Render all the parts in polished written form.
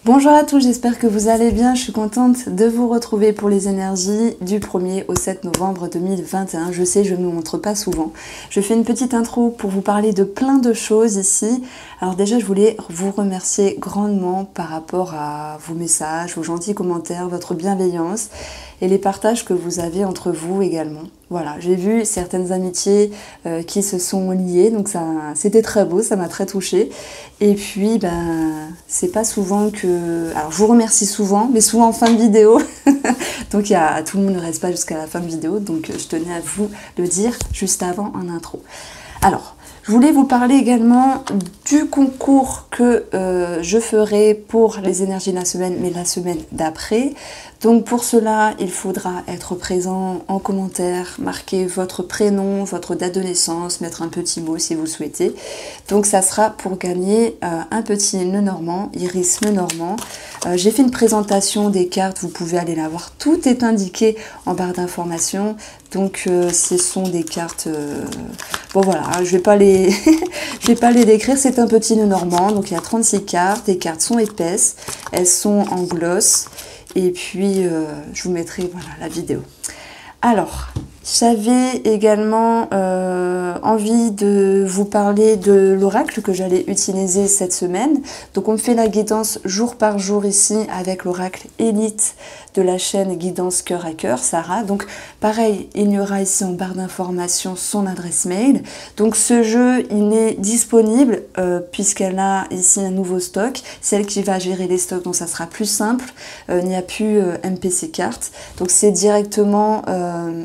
Bonjour à tous, j'espère que vous allez bien. Je suis contente de vous retrouver pour les énergies du 1er au 7 novembre 2021. Je sais, je ne me montre pas souvent. Je fais une petite intro pour vous parler de plein de choses ici. Alors déjà, je voulais vous remercier grandement par rapport à vos messages, vos gentils commentaires, votre bienveillance et les partages que vous avez entre vous également. Voilà, j'ai vu certaines amitiés qui se sont liées, donc ça, c'était très beau, ça m'a très touchée. Et puis, c'est pas souvent que... Alors, je vous remercie souvent, mais souvent en fin de vidéo. Donc, tout le monde ne reste pas jusqu'à la fin de vidéo, donc je tenais à vous le dire juste avant en intro. Alors, je voulais vous parler également du concours que je ferai pour les énergies de la semaine, mais la semaine d'après. Donc pour cela, il faudra être présent en commentaire, marquer votre prénom, votre date de naissance, mettre un petit mot si vous souhaitez. Donc ça sera pour gagner un petit nœud normand, Iris nœud normand. J'ai fait une présentation des cartes, vous pouvez aller la voir, tout est indiqué en barre d'informations. Donc ce sont des cartes, bon voilà, je vais pas les je vais pas les décrire, c'est un petit nœud normand, donc il y a 36 cartes, les cartes sont épaisses, elles sont en gloss, et puis je vous mettrai voilà, la vidéo. Alors, j'avais également envie de vous parler de l'oracle que j'allais utiliser cette semaine. Donc on fait la guidance jour par jour ici avec l'oracle élite de la chaîne Guidance Cœur à Cœur, Sarah. Donc pareil, il y aura ici en barre d'informations son adresse mail. Donc ce jeu, il est disponible puisqu'elle a ici un nouveau stock. Celle qui va gérer les stocks, donc ça sera plus simple. Il n'y a plus MPC carte. Donc c'est directement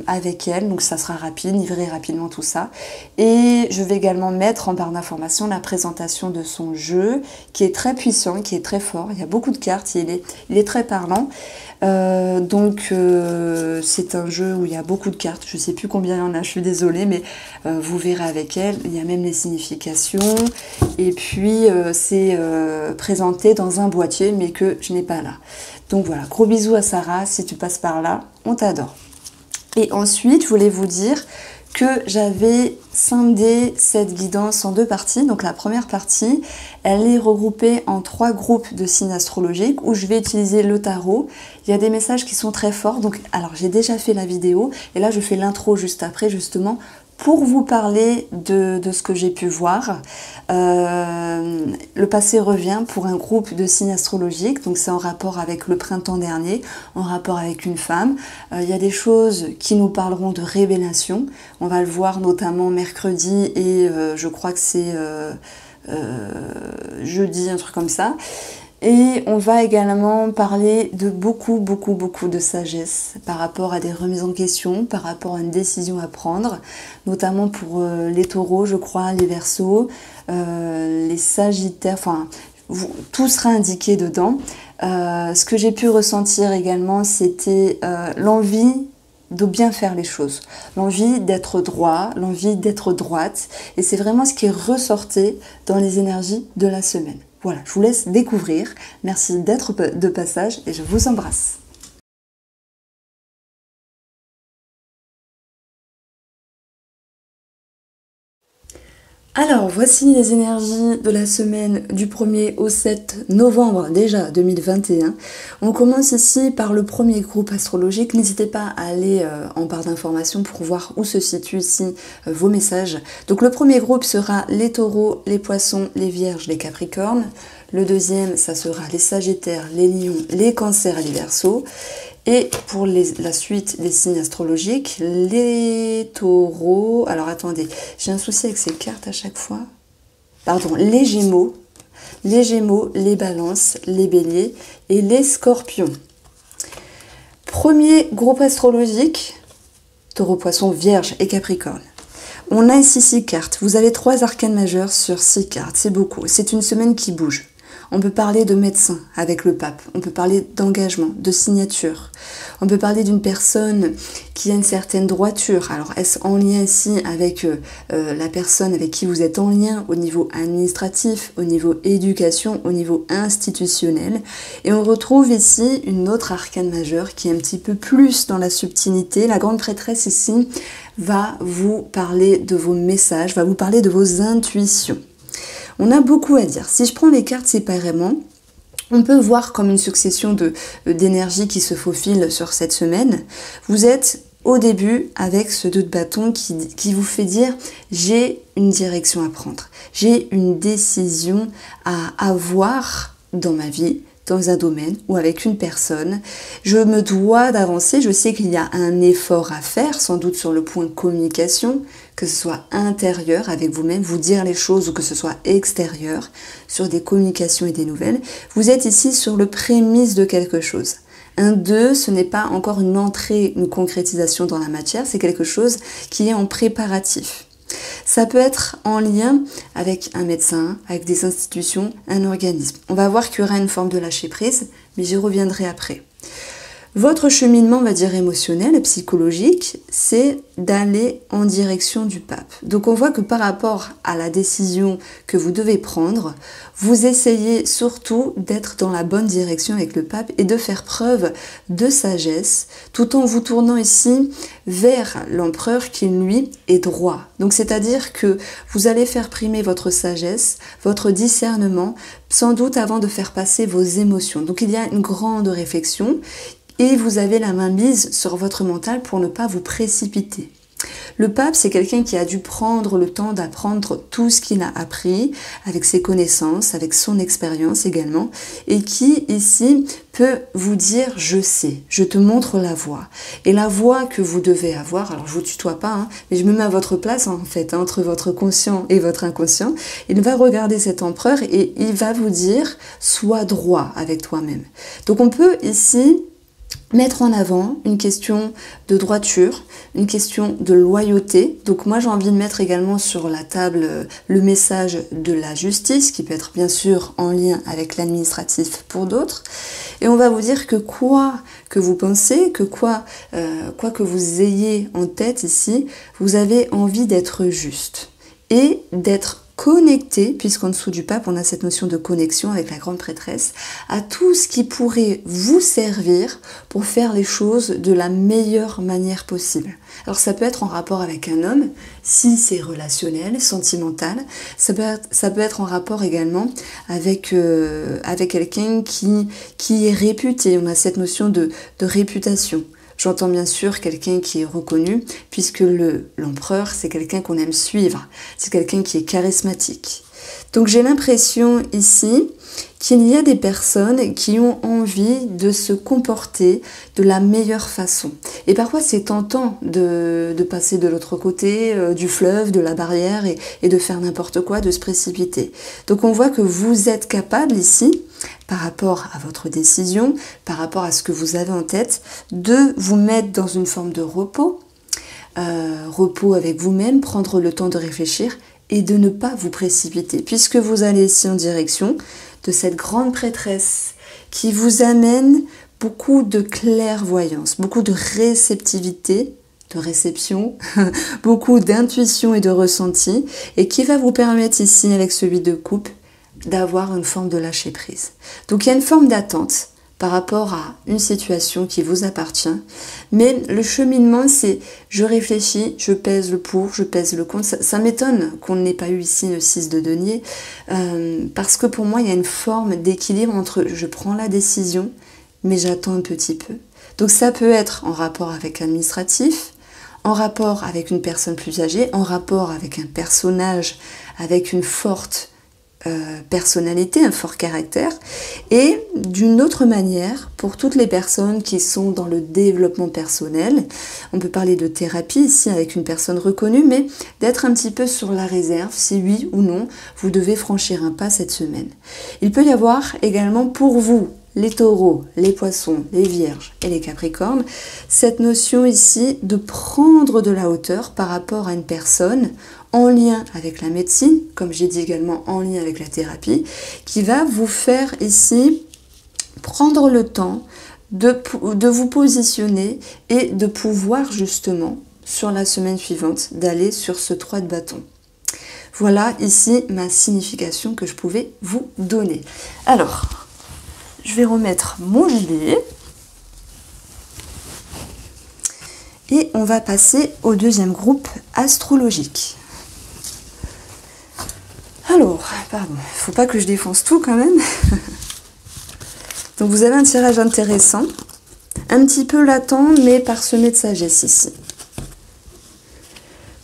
avec elle, donc ça sera rapide, livrer rapidement tout ça. Et je vais également mettre en barre d'information la présentation de son jeu, qui est très puissant, qui est très fort. Il y a beaucoup de cartes, il est très parlant. C'est un jeu où il y a beaucoup de cartes, je sais plus combien il y en a, je suis désolée, mais vous verrez avec elle, il y a même les significations, et puis c'est présenté dans un boîtier, mais que je n'ai pas là. Donc voilà, gros bisous à Sarah, si tu passes par là, on t'adore. Et ensuite, je voulais vous dire que j'avais scindé cette guidance en deux parties. Donc la première partie, elle est regroupée en 3 groupes de signes astrologiques où je vais utiliser le tarot. Il y a des messages qui sont très forts. Donc, alors j'ai déjà fait la vidéo et là je fais l'intro juste après justement pour vous parler de ce que j'ai pu voir. Le passé revient pour un groupe de signes astrologiques, donc c'est en rapport avec le printemps dernier, en rapport avec une femme. Il y a des choses qui nous parleront de révélation, on va le voir notamment mercredi et je crois que c'est jeudi, un truc comme ça. Et on va également parler de beaucoup de sagesse par rapport à des remises en question, par rapport à une décision à prendre, notamment pour les taureaux, je crois, les verseaux, les sagittaires, enfin, tout sera indiqué dedans. Ce que j'ai pu ressentir également, c'était l'envie de bien faire les choses, l'envie d'être droit, l'envie d'être droite, et c'est vraiment ce qui est ressorti dans les énergies de la semaine. Voilà, je vous laisse découvrir. Merci d'être de passage et je vous embrasse. Alors, voici les énergies de la semaine du 1er au 7 novembre déjà 2021. On commence ici par le premier groupe astrologique. N'hésitez pas à aller en barre d'informations pour voir où se situent ici vos messages. Donc le premier groupe sera les taureaux, les poissons, les vierges, les capricornes. Le deuxième, ça sera les sagittaires, les lions, les cancers et les verseaux. Et pour la suite des signes astrologiques, les taureaux... Alors attendez, j'ai un souci avec ces cartes à chaque fois. Pardon, les gémeaux, les balances, les béliers et les scorpions. Premier groupe astrologique, taureau, poisson, vierge et capricorne. On a ici 6 cartes. Vous avez 3 arcanes majeures sur 6 cartes. C'est beaucoup. C'est une semaine qui bouge. On peut parler de médecin avec le pape, on peut parler d'engagement, de signature, on peut parler d'une personne qui a une certaine droiture. Alors est-ce en lien ici avec la personne avec qui vous êtes en lien au niveau administratif, au niveau éducation, au niveau institutionnel. Et on retrouve ici une autre arcane majeure qui est un petit peu plus dans la subtilité. La grande prêtresse ici va vous parler de vos messages, va vous parler de vos intuitions. On a beaucoup à dire. Si je prends les cartes séparément, On peut voir comme une succession d'énergie qui se faufile sur cette semaine. Vous êtes au début avec ce 2 de bâton qui vous fait dire j'ai une direction à prendre, j'ai une décision à avoir dans ma vie, dans un domaine ou avec une personne. Je me dois d'avancer, je sais qu'il y a un effort à faire, sans doute sur le point de communication, que ce soit intérieur avec vous-même, vous dire les choses ou que ce soit extérieur, sur des communications et des nouvelles. Vous êtes ici sur le prémisse de quelque chose. Un 2, ce n'est pas encore une entrée, une concrétisation dans la matière, c'est quelque chose qui est en préparatif. Ça peut être en lien avec un médecin, avec des institutions, un organisme. On va voir qu'il y aura une forme de lâcher prise, mais j'y reviendrai après. Votre cheminement, on va dire émotionnel, psychologique, c'est d'aller en direction du pape. Donc on voit que par rapport à la décision que vous devez prendre, vous essayez surtout d'être dans la bonne direction avec le pape et de faire preuve de sagesse, tout en vous tournant ici vers l'empereur qui, lui, est droit. Donc c'est-à-dire que vous allez faire primer votre sagesse, votre discernement, sans doute avant de faire passer vos émotions. Donc il y a une grande réflexion. Et vous avez la main mise sur votre mental pour ne pas vous précipiter. Le pape, c'est quelqu'un qui a dû prendre le temps d'apprendre tout ce qu'il a appris, avec ses connaissances, avec son expérience également, et qui, ici, peut vous dire « je sais, je te montre la voie ». Et la voie que vous devez avoir, alors je vous tutoie pas, hein, mais je me mets à votre place en fait, hein, entre votre conscient et votre inconscient, il va regarder cet empereur et il va vous dire « sois droit avec toi-même ». Donc on peut ici mettre en avant une question de droiture, une question de loyauté. Donc moi j'ai envie de mettre également sur la table le message de la justice, qui peut être bien sûr en lien avec l'administratif pour d'autres. Et on va vous dire que quoi que vous pensez, que quoi que vous ayez en tête ici, vous avez envie d'être juste et d'être connecté, puisqu'en dessous du pape, on a cette notion de connexion avec la grande prêtresse, à tout ce qui pourrait vous servir pour faire les choses de la meilleure manière possible. Alors ça peut être en rapport avec un homme, si c'est relationnel, sentimental, ça peut être en rapport également avec quelqu'un qui est réputé, on a cette notion de réputation. J'entends bien sûr quelqu'un qui est reconnu, puisque l'empereur, c'est quelqu'un qu'on aime suivre, c'est quelqu'un qui est charismatique. Donc j'ai l'impression ici qu'il y a des personnes qui ont envie de se comporter de la meilleure façon. Et parfois c'est tentant de passer de l'autre côté du fleuve, de la barrière et de faire n'importe quoi, de se précipiter. Donc on voit que vous êtes capable ici, par rapport à votre décision, par rapport à ce que vous avez en tête, de vous mettre dans une forme de repos, repos avec vous-même, prendre le temps de réfléchir et de ne pas vous précipiter, puisque vous allez ici en direction de cette grande prêtresse qui vous amène beaucoup de clairvoyance, beaucoup de réceptivité, de réception, beaucoup d'intuition et de ressenti, et qui va vous permettre ici, avec celui de coupe, d'avoir une forme de lâcher prise. Donc il y a une forme d'attente par rapport à une situation qui vous appartient, mais le cheminement c'est je réfléchis, je pèse le pour, je pèse le contre. Ça m'étonne qu'on n'ait pas eu ici le 6 de denier, parce que pour moi il y a une forme d'équilibre entre je prends la décision mais j'attends un petit peu. Donc ça peut être en rapport avec l'administratif, en rapport avec une personne plus âgée, en rapport avec un personnage avec une forte personnalité, un fort caractère, et d'une autre manière pour toutes les personnes qui sont dans le développement personnel. On peut parler de thérapie ici avec une personne reconnue, mais d'être un petit peu sur la réserve si oui ou non vous devez franchir un pas cette semaine. Il peut y avoir également pour vous, les taureaux, les poissons, les vierges et les capricornes, cette notion ici de prendre de la hauteur par rapport à une personne en lien avec la médecine, comme j'ai dit également en lien avec la thérapie, qui va vous faire ici prendre le temps de vous positionner et de pouvoir justement, sur la semaine suivante, d'aller sur ce 3 de bâton. Voilà ici ma signification que je pouvais vous donner. Alors, je vais remettre mon gilet et on va passer au deuxième groupe astrologique. Alors, pardon, il ne faut pas que je défonce tout quand même. Donc vous avez un tirage intéressant, un petit peu latent, mais parsemé de sagesse ici.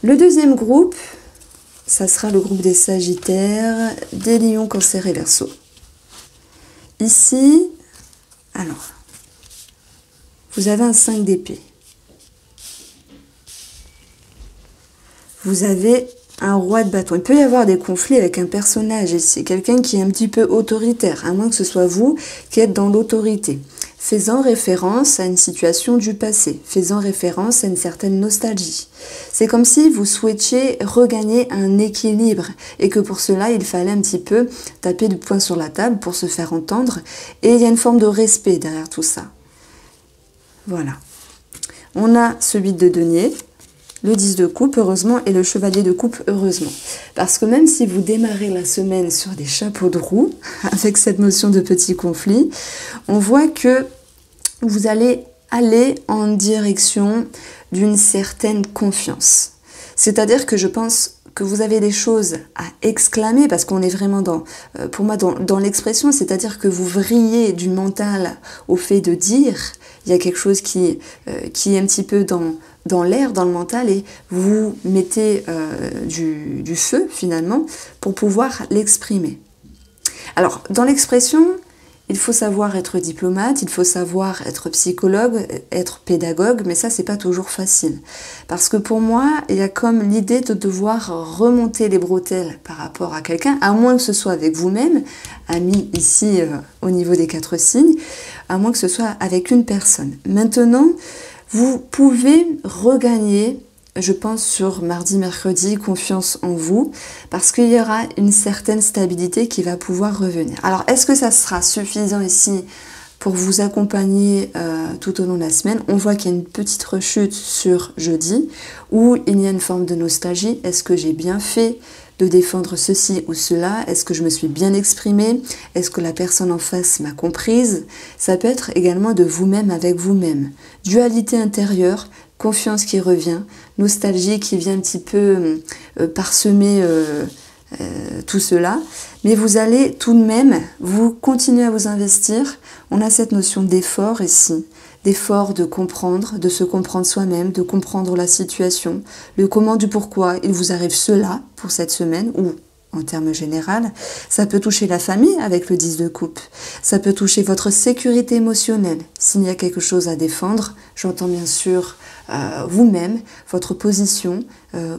Le deuxième groupe, ça sera le groupe des Sagittaires, des Lions, Cancer et Verseau. Ici, alors, vous avez un 5 d'épée. Vous avez un roi de bâton. Il peut y avoir des conflits avec un personnage ici, quelqu'un qui est un petit peu autoritaire, à moins que ce soit vous qui êtes dans l'autorité. Faisant référence à une situation du passé, faisant référence à une certaine nostalgie. C'est comme si vous souhaitiez regagner un équilibre et que pour cela, il fallait un petit peu taper du poing sur la table pour se faire entendre. Et il y a une forme de respect derrière tout ça. Voilà. On a ce 8 de denier, le 10 de coupe, heureusement, et le chevalier de coupe, heureusement. Parce que même si vous démarrez la semaine sur des chapeaux de roue, avec cette notion de petit conflit, on voit que vous allez aller en direction d'une certaine confiance. C'est-à-dire que je pense que vous avez des choses à exclamer, parce qu'on est vraiment pour moi, dans l'expression, c'est-à-dire que vous vrillez du mental au fait de dire, il y a quelque chose qui est un petit peu dans l'air, dans le mental, et vous mettez du feu, finalement, pour pouvoir l'exprimer. Alors, dans l'expression, il faut savoir être diplomate, il faut savoir être psychologue, être pédagogue, mais ça, c'est pas toujours facile. Parce que pour moi, il y a comme l'idée de devoir remonter les bretelles par rapport à quelqu'un, à moins que ce soit avec vous-même, ami ici au niveau des 4 signes, à moins que ce soit avec une personne. Maintenant, vous pouvez regagner, je pense, sur mardi, mercredi, confiance en vous, parce qu'il y aura une certaine stabilité qui va pouvoir revenir. Alors, est-ce que ça sera suffisant ici pour vous accompagner tout au long de la semaine? On voit qu'il y a une petite rechute sur jeudi, où il y a une forme de nostalgie. Est-ce que j'ai bien fait de défendre ceci ou cela? Est-ce que je me suis bien exprimée? Est-ce que la personne en face m'a comprise? Ça peut être également de vous-même avec vous-même. Dualité intérieure, confiance qui revient, nostalgie qui vient un petit peu parsemer tout cela. Mais vous allez tout de même, vous continuez à vous investir. On a cette notion d'effort ici, d'effort de comprendre, de se comprendre soi-même, de comprendre la situation, le comment du pourquoi il vous arrive cela pour cette semaine, ou en termes généraux. Ça peut toucher la famille avec le 10 de coupe. Ça peut toucher votre sécurité émotionnelle. S'il y a quelque chose à défendre, j'entends bien sûr vous-même, votre position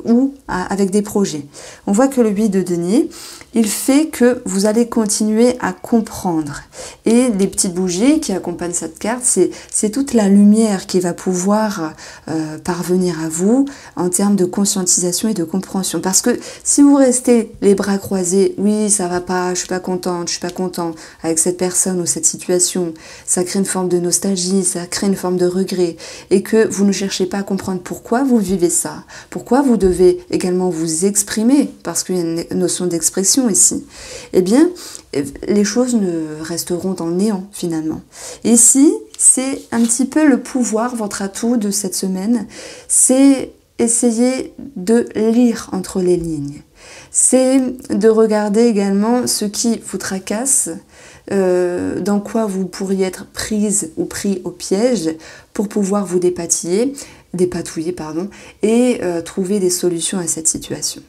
ou avec des projets. On voit que le 8 de denier, il fait que vous allez continuer à comprendre. Et les petites bougies qui accompagnent cette carte, c'est toute la lumière qui va pouvoir parvenir à vous en termes de conscientisation et de compréhension. Parce que si vous restez les bras croisés, oui, ça va pas, je suis pas contente, je suis pas content avec cette personne ou cette situation, ça crée une forme de nostalgie, ça crée une forme de regret, et que vous ne cherchez pas à comprendre pourquoi vous vivez ça, pourquoi vous devez également vous exprimer, parce qu'il y a une notion d'expression ici, eh bien, les choses ne resteront dans le néant finalement. Et ici, c'est un petit peu le pouvoir, votre atout de cette semaine, c'est essayer de lire entre les lignes. C'est de regarder également ce qui vous tracasse, dans quoi vous pourriez être prise ou pris au piège pour pouvoir vous dépatouiller, et trouver des solutions à cette situation.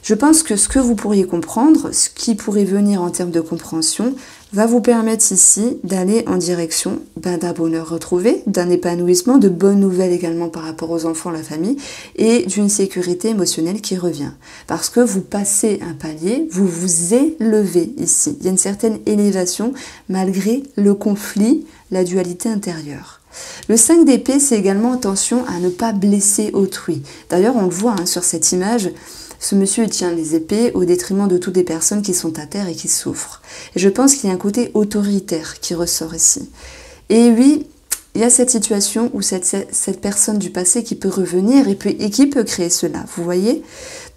Je pense que ce que vous pourriez comprendre, ce qui pourrait venir en termes de compréhension, va vous permettre ici d'aller en direction d'un bonheur retrouvé, d'un épanouissement, de bonnes nouvelles également par rapport aux enfants, la famille, et d'une sécurité émotionnelle qui revient. Parce que vous passez un palier, vous vous élevez ici. Il y a une certaine élévation malgré le conflit, la dualité intérieure. Le 5 d'épée, c'est également attention à ne pas blesser autrui. D'ailleurs, on le voit sur cette image, ce monsieur tient les épées au détriment de toutes les personnes qui sont à terre et qui souffrent. Et je pense qu'il y a un côté autoritaire qui ressort ici. Et oui, il y a cette situation où cette personne du passé qui peut revenir et qui peut créer cela, vous voyez?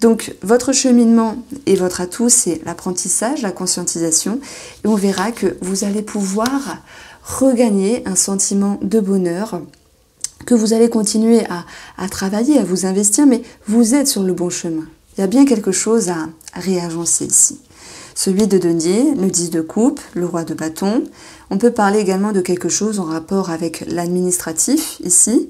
Donc, votre cheminement et votre atout, c'est l'apprentissage, la conscientisation. Et on verra que vous allez pouvoir regagner un sentiment de bonheur, que vous allez continuer à travailler, à vous investir, mais vous êtes sur le bon chemin. Il y a bien quelque chose à réagencer ici. celui de denier, le 10 de coupe, le roi de bâton. On peut parler également de quelque chose en rapport avec l'administratif ici,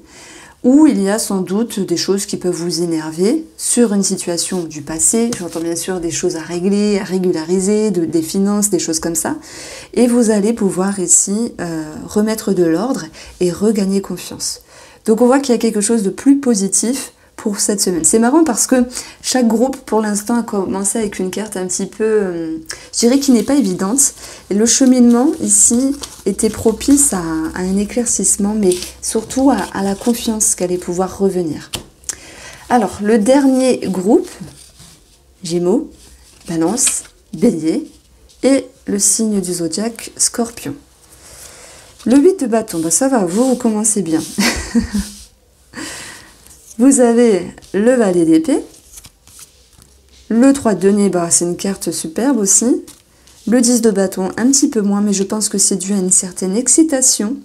où il y a sans doute des choses qui peuvent vous énerver sur une situation du passé. J'entends bien sûr des choses à régler, à régulariser, des finances, des choses comme ça. Et vous allez pouvoir ici remettre de l'ordre et regagner confiance. Donc on voit qu'il y a quelque chose de plus positif pour cette semaine. C'est marrant parce que chaque groupe pour l'instant a commencé avec une carte un petit peu, je dirais qui n'est pas évidente. Et le cheminement ici était propice à un éclaircissement, mais surtout à la confiance qu'elle allait pouvoir revenir. Alors le dernier groupe, Gémeaux, Balance, Bélier et le signe du zodiaque, Scorpion. Le 8 de bâton, ben ça va, vous commencez bien. Vous avez le valet d'épée, le 3 de denier, bah, c'est une carte superbe aussi, le 10 de bâton un petit peu moins, mais je pense que c'est dû à une certaine excitation,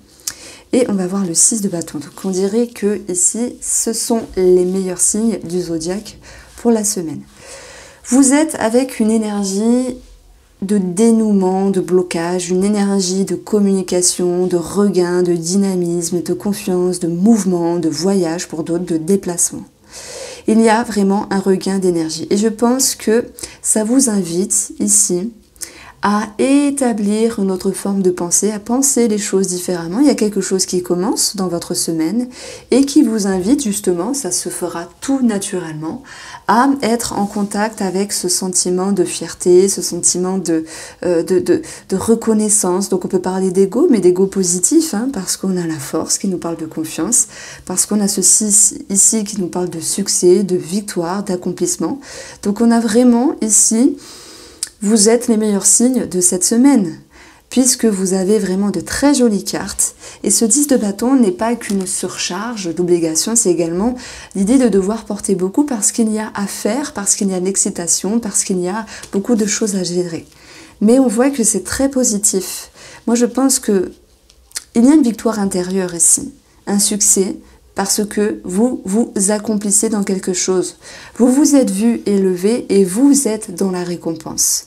et on va voir le 6 de bâton. Donc on dirait que ici, ce sont les meilleurs signes du zodiaque pour la semaine. Vous êtes avec une énergie de dénouement, de blocage, une énergie de communication, de regain, de dynamisme, de confiance, de mouvement, de voyage pour d'autres, de déplacement. Il y a vraiment un regain d'énergie. Et je pense que ça vous invite ici à établir une autre forme de pensée, à penser les choses différemment. Il y a quelque chose qui commence dans votre semaine et qui vous invite justement, ça se fera tout naturellement, à être en contact avec ce sentiment de fierté, ce sentiment de reconnaissance. Donc on peut parler d'ego, mais d'ego positif, hein, parce qu'on a la force qui nous parle de confiance, parce qu'on a ceci ici qui nous parle de succès, de victoire, d'accomplissement. Donc on a vraiment ici... Vous êtes les meilleurs signes de cette semaine, puisque vous avez vraiment de très jolies cartes. Et ce 10 de bâton n'est pas qu'une surcharge d'obligations, c'est également l'idée de devoir porter beaucoup parce qu'il y a à faire, parce qu'il y a l'excitation, parce qu'il y a beaucoup de choses à gérer. Mais on voit que c'est très positif. Moi, je pense qu'il y a une victoire intérieure ici, un succès, parce que vous vous accomplissez dans quelque chose. Vous vous êtes vu élevé et vous êtes dans la récompense.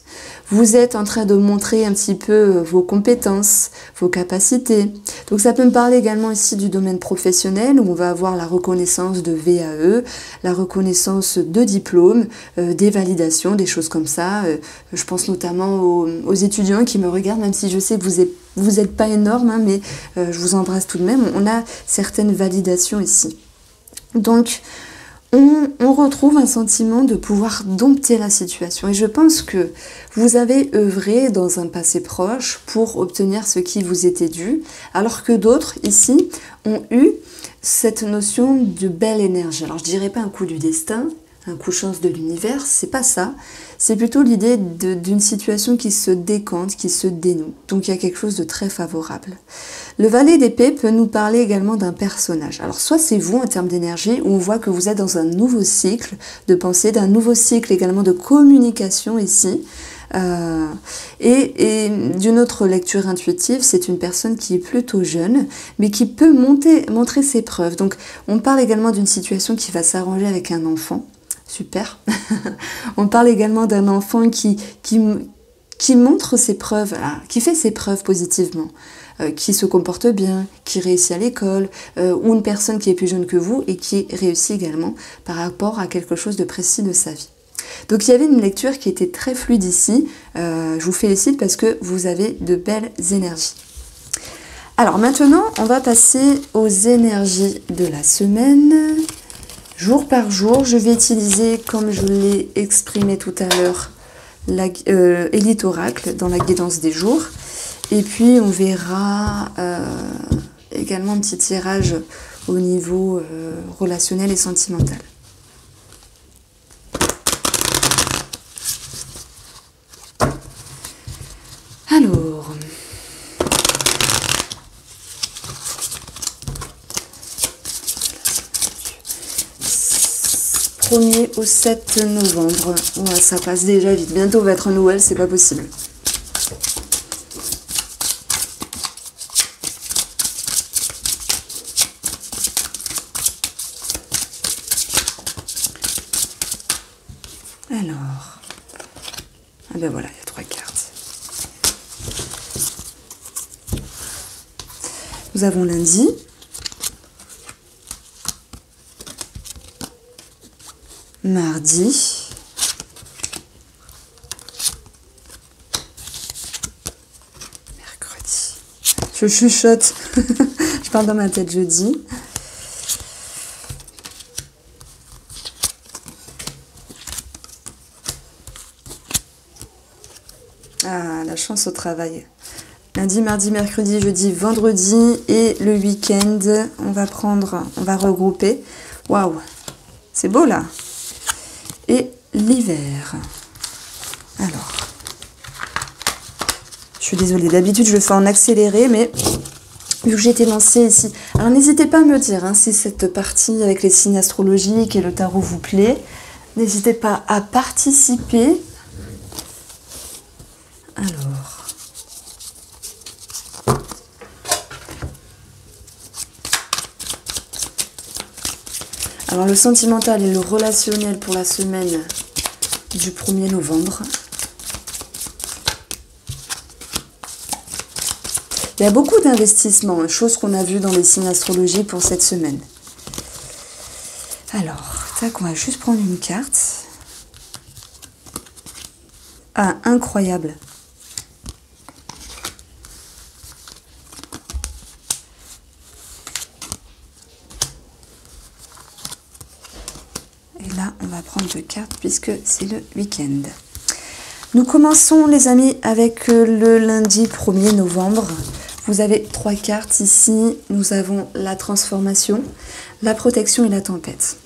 Vous êtes en train de montrer un petit peu vos compétences, vos capacités. Donc ça peut me parler également ici du domaine professionnel où on va avoir la reconnaissance de VAE, la reconnaissance de diplômes, des validations, des choses comme ça. Je pense notamment aux étudiants qui me regardent, même si je sais que vous êtes pas énorme, hein, mais je vous embrasse tout de même. On a certaines validations ici. Donc, on retrouve un sentiment de pouvoir dompter la situation. Et je pense que vous avez œuvré dans un passé proche pour obtenir ce qui vous était dû, alors que d'autres, ici, ont eu cette notion de belle énergie. Alors, je dirais pas un coup du destin, un coup chance de l'univers, c'est pas ça. C'est plutôt l'idée d'une situation qui se décante, qui se dénoue. Donc il y a quelque chose de très favorable. Le valet d'épée peut nous parler également d'un personnage. Alors soit c'est vous en termes d'énergie, où on voit que vous êtes dans un nouveau cycle de pensée, d'un nouveau cycle également de communication ici. Et d'une autre lecture intuitive, c'est une personne qui est plutôt jeune, mais qui peut montrer ses preuves. Donc on parle également d'une situation qui va s'arranger avec un enfant. Super. On parle également d'un enfant qui montre ses preuves, qui fait ses preuves positivement, qui se comporte bien, qui réussit à l'école, ou une personne qui est plus jeune que vous et qui réussit également par rapport à quelque chose de précis de sa vie. Donc il y avait une lecture qui était très fluide ici. Je vous félicite parce que vous avez de belles énergies. Alors maintenant, on va passer aux énergies de la semaine. Jour par jour, je vais utiliser, comme je l'ai exprimé tout à l'heure, Élite Oracle dans la guidance des jours. Et puis, on verra également un petit tirage au niveau relationnel et sentimental. Alors... au 7 novembre. Ouais, ça passe déjà vite. Bientôt va être Noël, c'est pas possible. Alors. Ah ben voilà, il y a 3 cartes. Nous avons lundi. Mardi. Mercredi. Je chuchote. Je parle dans ma tête jeudi. Ah, la chance au travail. Lundi, mardi, mercredi, jeudi, vendredi et le week-end. On va regrouper. Waouh, c'est beau là. Et l'hiver. Alors, je suis désolée, d'habitude je le fais en accéléré, mais vu que j'ai été lancée ici. Alors n'hésitez pas à me dire si cette partie avec les signes astrologiques et le tarot vous plaît. N'hésitez pas à participer. Alors le sentimental et le relationnel pour la semaine du 1er novembre. Il y a beaucoup d'investissements, chose qu'on a vu dans les signes astrologiques pour cette semaine. Alors, tac, on va juste prendre une carte. Ah, incroyable. Et là, on va prendre 2 cartes puisque c'est le week-end. Nous commençons, les amis, avec le lundi 1er novembre. Vous avez 3 cartes ici. Nous avons la transformation, la protection et la tempête.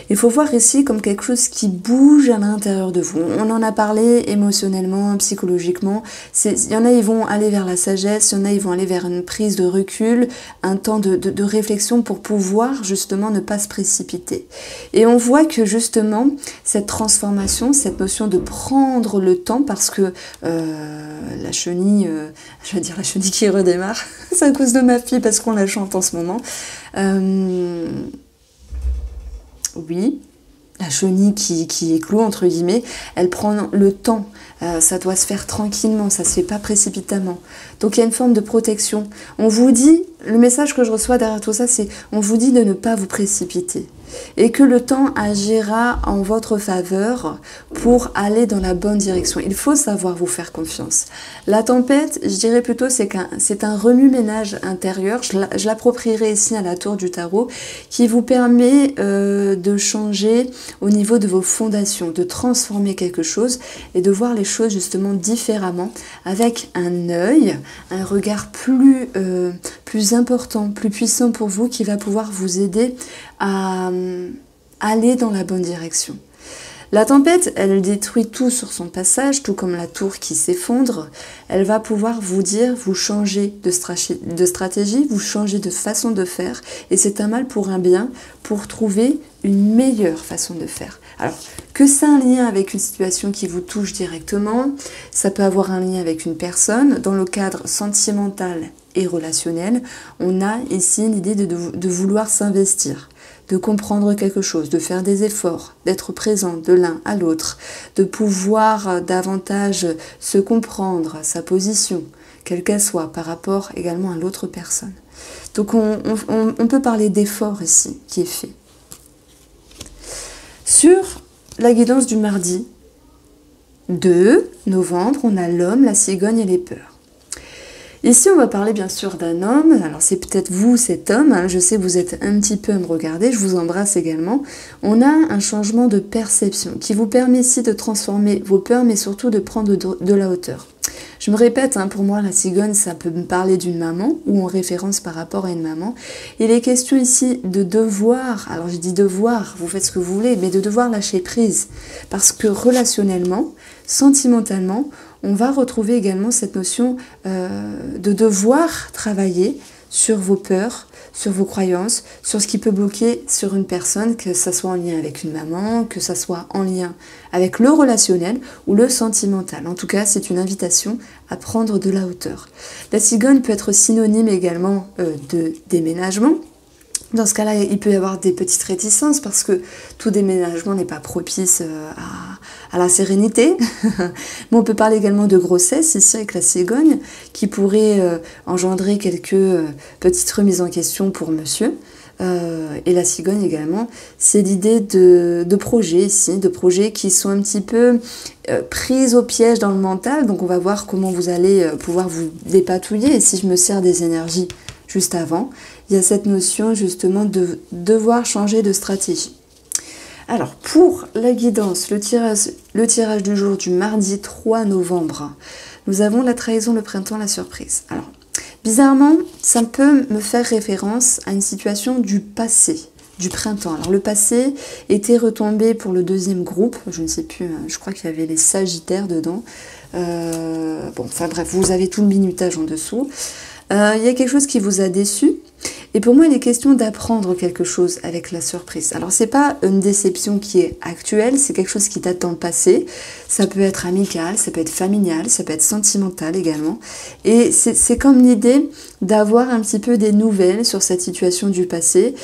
Il faut voir ici comme quelque chose qui bouge à l'intérieur de vous. On en a parlé émotionnellement, psychologiquement. Il y en a, ils vont aller vers la sagesse, il y en a, ils vont aller vers une prise de recul, un temps de réflexion pour pouvoir justement ne pas se précipiter. Et on voit que justement, cette transformation, cette notion de prendre le temps, parce que la chenille, je vais dire la chenille qui redémarre, c'est à cause de ma fille parce qu'on la chante en ce moment. Oui, la chenille qui éclot, entre guillemets, elle prend le temps. Ça doit se faire tranquillement, ça ne se fait pas précipitamment. Donc il y a une forme de protection. On vous dit, le message que je reçois derrière tout ça, c'est on vous dit de ne pas vous précipiter. Et que le temps agira en votre faveur pour aller dans la bonne direction. Il faut savoir vous faire confiance. La tempête, je dirais plutôt, c'est un remue-ménage intérieur. Je l'approprierai ici à la tour du tarot, qui vous permet de changer au niveau de vos fondations, de transformer quelque chose et de voir les choses justement différemment, avec un œil, un regard plus important, plus puissant pour vous, qui va pouvoir vous aider à aller dans la bonne direction. La tempête, elle détruit tout sur son passage, tout comme la tour qui s'effondre. Elle va pouvoir vous dire, vous changez de stratégie, vous changez de façon de faire, et c'est un mal pour un bien, pour trouver une meilleure façon de faire. Alors, que c'est un lien avec une situation qui vous touche directement, ça peut avoir un lien avec une personne. Dans le cadre sentimental et relationnel, on a ici l'idée de vouloir s'investir, de comprendre quelque chose, de faire des efforts, d'être présent de l'un à l'autre, de pouvoir davantage se comprendre, sa position, quelle qu'elle soit, par rapport également à l'autre personne. Donc on peut parler d'effort ici qui est fait. Sur la guidance du mardi 2 novembre, on a l'homme, la cigogne et les peurs. Ici, on va parler bien sûr d'un homme. Alors, c'est peut-être vous, cet homme. Je sais que vous êtes un petit peu à me regarder. Je vous embrasse également. On a un changement de perception qui vous permet ici de transformer vos peurs, mais surtout de prendre de la hauteur. Je me répète, pour moi, la cigogne, ça peut me parler d'une maman ou en référence par rapport à une maman. Il est question ici de devoir, alors je dis devoir, vous faites ce que vous voulez, mais de devoir lâcher prise. Parce que relationnellement, sentimentalement, on va retrouver également cette notion de devoir travailler sur vos peurs, sur vos croyances, sur ce qui peut bloquer sur une personne, que ça soit en lien avec une maman, que ça soit en lien avec le relationnel ou le sentimental. En tout cas, c'est une invitation à prendre de la hauteur. La cigogne peut être synonyme également de déménagement. Dans ce cas-là, il peut y avoir des petites réticences parce que tout déménagement n'est pas propice à la sérénité. Mais on peut parler également de grossesse ici avec la cigogne qui pourrait engendrer quelques petites remises en question pour monsieur. Et la cigogne également, c'est l'idée de projets ici, de projets qui sont un petit peu prises au piège dans le mental. Donc on va voir comment vous allez pouvoir vous dépatouiller. Et si je me sers des énergies juste avant, il y a cette notion justement de devoir changer de stratégie. Alors pour la guidance, le tirage du jour du mardi 3 novembre, nous avons la trahison, le printemps, la surprise. Alors bizarrement, ça peut me faire référence à une situation du passé, du printemps. Alors le passé était retombé pour le deuxième groupe, je ne sais plus, je crois qu'il y avait les Sagittaires dedans. Bon, enfin bref, vous avez tout le minutage en dessous. Il y a quelque chose qui vous a déçu. Et pour moi, il est question d'apprendre quelque chose avec la surprise. Alors, c'est pas une déception qui est actuelle, c'est quelque chose qui date dans le passé. Ça peut être amical, ça peut être familial, ça peut être sentimental également. Et c'est comme l'idée d'avoir un petit peu des nouvelles sur cette situation du passé.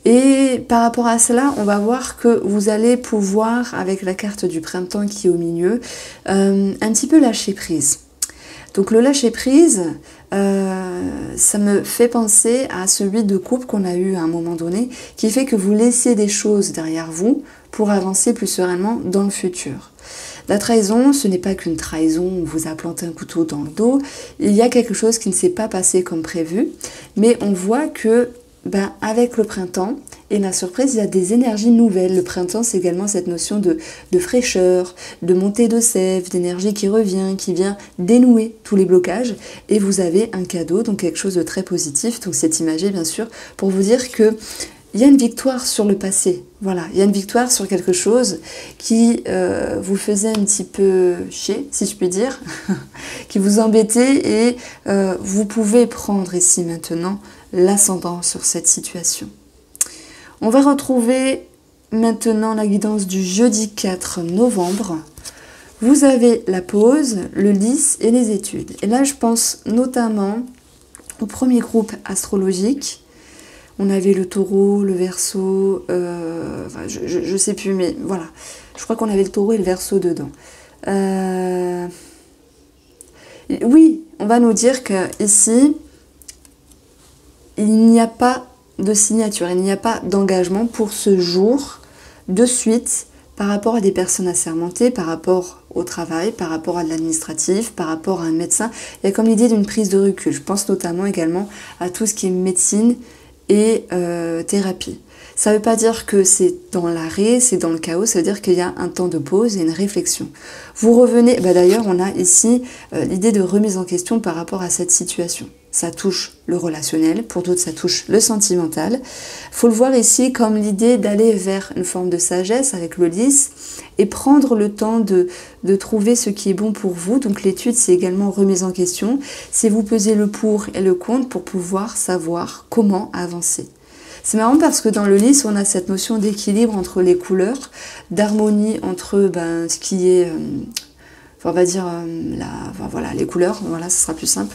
Et par rapport à cela, on va voir que vous allez pouvoir, avec la carte du printemps qui est au milieu, un petit peu lâcher prise. Donc le lâcher prise, ça me fait penser à celui de couple qu'on a eu à un moment donné, qui fait que vous laissez des choses derrière vous pour avancer plus sereinement dans le futur. La trahison, ce n'est pas qu'une trahison, on vous a planté un couteau dans le dos, il y a quelque chose qui ne s'est pas passé comme prévu, mais on voit que avec le printemps et la surprise, il y a des énergies nouvelles. Le printemps, c'est également cette notion de fraîcheur, de montée de sève, d'énergie qui revient, qui vient dénouer tous les blocages. Et vous avez un cadeau, donc quelque chose de très positif. Donc c'est imagé, bien sûr, pour vous dire que il y a une victoire sur le passé. Voilà, il y a une victoire sur quelque chose qui vous faisait un petit peu chier, si je puis dire, qui vous embêtait et vous pouvez prendre ici maintenant l'ascendant sur cette situation. On va retrouver maintenant la guidance du jeudi 4 novembre. Vous avez la pause, le lys et les études. Et là, je pense notamment au premier groupe astrologique. On avait le taureau, le verseau, enfin, je ne sais plus, mais voilà. Je crois qu'on avait le taureau et le verseau dedans. Oui, on va nous dire qu'ici, il n'y a pas de signature, il n'y a pas d'engagement pour ce jour de suite par rapport à des personnes assermentées, par rapport au travail, par rapport à l'administratif, par rapport à un médecin. Il y a comme l'idée d'une prise de recul. Je pense notamment également à tout ce qui est médecine et thérapie. Ça ne veut pas dire que c'est dans l'arrêt, c'est dans le chaos, ça veut dire qu'il y a un temps de pause et une réflexion. Vous revenez, d'ailleurs on a ici l'idée de remise en question par rapport à cette situation. Ça touche le relationnel, pour d'autres ça touche le sentimental. Il faut le voir ici comme l'idée d'aller vers une forme de sagesse avec le lys et prendre le temps de trouver ce qui est bon pour vous. Donc l'étude c'est également remise en question. C'est vous peser le pour et le contre pour pouvoir savoir comment avancer. C'est marrant parce que dans le lys, on a cette notion d'équilibre entre les couleurs, d'harmonie entre ce qui est, on va dire, voilà, les couleurs, voilà, ce sera plus simple.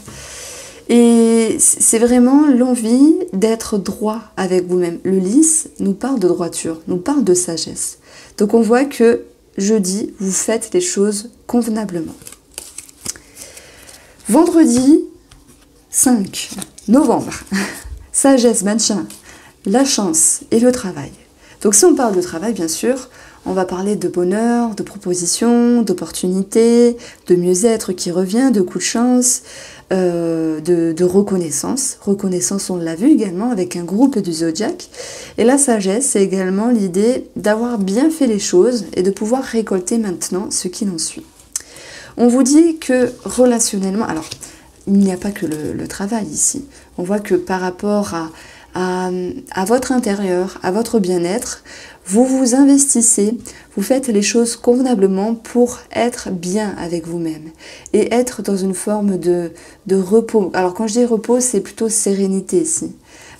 Et c'est vraiment l'envie d'être droit avec vous-même. Le lys nous parle de droiture, nous parle de sagesse. Donc on voit que jeudi, vous faites les choses convenablement. Vendredi 5 novembre, sagesse, maintien, la chance et le travail. Donc si on parle de travail, bien sûr, on va parler de bonheur, de propositions, d'opportunités, de mieux-être qui revient, de coups de chance, de reconnaissance. Reconnaissance, on l'a vu également avec un groupe du zodiaque. Et la sagesse, c'est également l'idée d'avoir bien fait les choses et de pouvoir récolter maintenant ce qui en suit. On vous dit que relationnellement, alors il n'y a pas que le travail ici. On voit que par rapport à votre intérieur, à votre bien-être, vous vous investissez, vous faites les choses convenablement pour être bien avec vous-même et être dans une forme de repos. Alors quand je dis repos, c'est plutôt sérénité ici.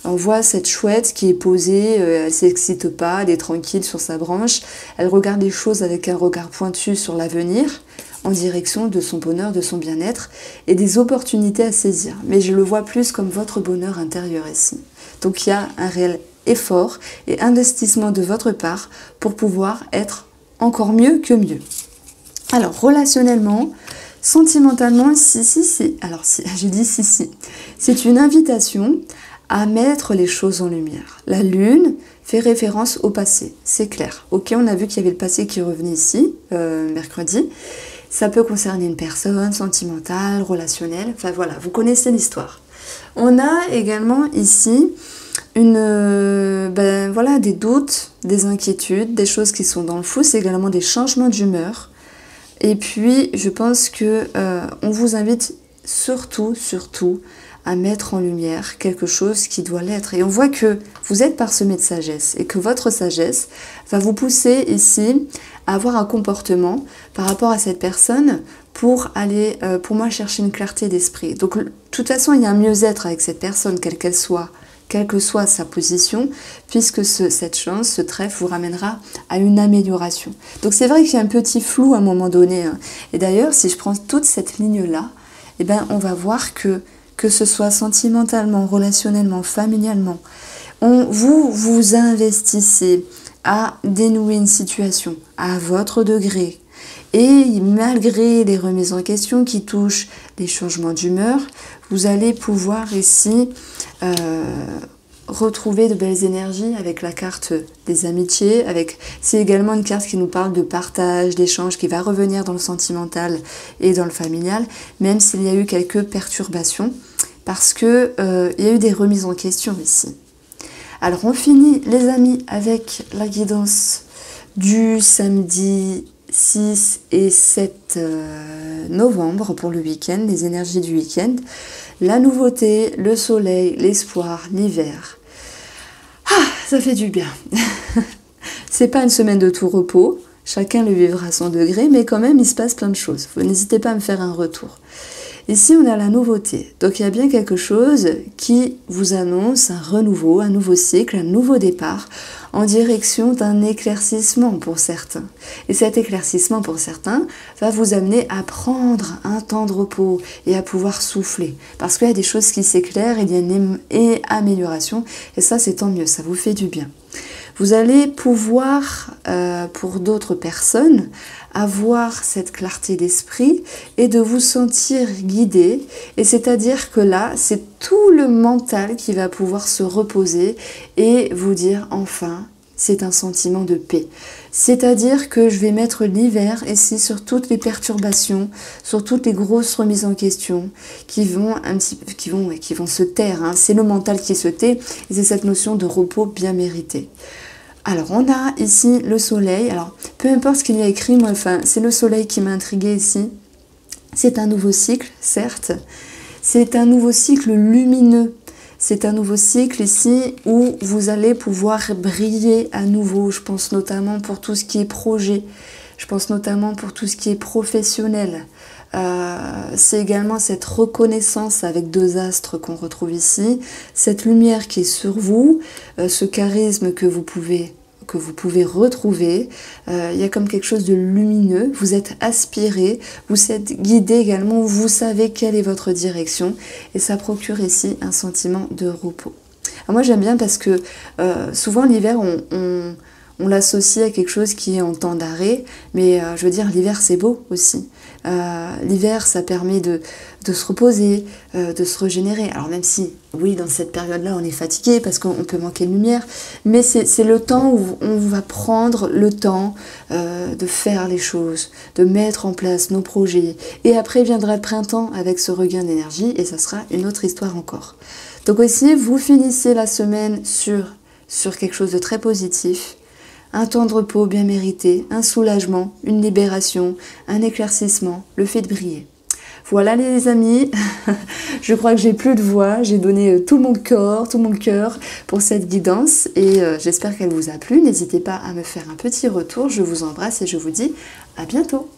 On voit cette chouette qui est posée, elle s'excite pas, elle est tranquille sur sa branche, elle regarde les choses avec un regard pointu sur l'avenir, en direction de son bonheur, de son bien-être et des opportunités à saisir. Mais je le vois plus comme votre bonheur intérieur ici. Donc il y a un réel effort et investissement de votre part pour pouvoir être encore mieux que mieux. Alors, relationnellement, sentimentalement, alors si, j'ai dit si, c'est une invitation à mettre les choses en lumière. La lune fait référence au passé, c'est clair. Ok, on a vu qu'il y avait le passé qui revenait ici, mercredi. Ça peut concerner une personne, sentimentale, relationnelle, enfin voilà, vous connaissez l'histoire. On a également ici des doutes, des inquiétudes, des choses qui sont dans le flou, c'est également des changements d'humeur. Et puis, je pense que on vous invite surtout à mettre en lumière quelque chose qui doit l'être. Et on voit que vous êtes parsemé de sagesse et que votre sagesse va vous pousser ici à avoir un comportement par rapport à cette personne pour aller, pour moi, chercher une clarté d'esprit. Donc, de toute façon, il y a un mieux-être avec cette personne, quelle que soit sa position, puisque cette chance, ce trèfle vous ramènera à une amélioration. Donc c'est vrai qu'il y a un petit flou à un moment donné. Hein. Et d'ailleurs, si je prends toute cette ligne-là, eh ben, on va voir que ce soit sentimentalement, relationnellement, familialement, vous investissez à dénouer une situation à votre degré. Et malgré les remises en question qui touchent les changements d'humeur, vous allez pouvoir ici retrouver de belles énergies avec la carte des amitiés. C'est également une carte qui nous parle de partage, d'échange, qui va revenir dans le sentimental et dans le familial, même s'il y a eu quelques perturbations, parce que il y a eu des remises en question ici. Alors on finit les amis avec la guidance du samedi 6 et 7 novembre pour le week-end, les énergies du week-end, la nouveauté, le soleil, l'espoir, l'hiver. Ah, ça fait du bien. C'est pas une semaine de tout repos, chacun le vivra à son degré, mais quand même il se passe plein de choses. N'hésitez pas à me faire un retour. Ici, on a la nouveauté. Donc, il y a bien quelque chose qui vous annonce un renouveau, un nouveau cycle, un nouveau départ en direction d'un éclaircissement pour certains. Et cet éclaircissement pour certains va vous amener à prendre un temps de repos et à pouvoir souffler. Parce qu'il y a des choses qui s'éclairent, il y a une amélioration. Et ça, c'est tant mieux, ça vous fait du bien. Vous allez pouvoir, pour d'autres personnes, avoir cette clarté d'esprit et de vous sentir guidé. Et c'est-à-dire que là, c'est tout le mental qui va pouvoir se reposer et vous dire enfin, c'est un sentiment de paix. C'est-à-dire que je vais mettre l'hiver ici sur toutes les perturbations, sur toutes les grosses remises en question qui vont se taire. Hein. C'est le mental qui se tait et c'est cette notion de repos bien mérité. Alors, on a ici le soleil. Alors, peu importe ce qu'il y a écrit, moi, enfin, c'est le soleil qui m'a intriguée ici. C'est un nouveau cycle, certes. C'est un nouveau cycle lumineux. C'est un nouveau cycle ici où vous allez pouvoir briller à nouveau. Je pense notamment pour tout ce qui est projet. Je pense notamment pour tout ce qui est professionnel. C'est également cette reconnaissance avec deux astres qu'on retrouve ici, cette lumière qui est sur vous, ce charisme que vous pouvez retrouver. Il y a comme quelque chose de lumineux, vous êtes aspiré, vous êtes guidé également, vous savez quelle est votre direction et ça procure ici un sentiment de repos. Alors moi j'aime bien parce que souvent l'hiver on l'associe à quelque chose qui est en temps d'arrêt, mais je veux dire l'hiver c'est beau aussi. L'hiver ça permet de se reposer, de se régénérer. Alors même si, oui, dans cette période-là on est fatigué parce qu'on peut manquer de lumière, mais c'est le temps où on va prendre le temps de faire les choses, de mettre en place nos projets. Et après viendra le printemps avec ce regain d'énergie et ça sera une autre histoire encore. Donc aussi, vous finissez la semaine sur quelque chose de très positif. Un temps de repos bien mérité, un soulagement, une libération, un éclaircissement, le fait de briller. Voilà les amis, je crois que j'ai plus de voix, j'ai donné tout mon corps, tout mon cœur pour cette guidance et j'espère qu'elle vous a plu. N'hésitez pas à me faire un petit retour, je vous embrasse et je vous dis à bientôt.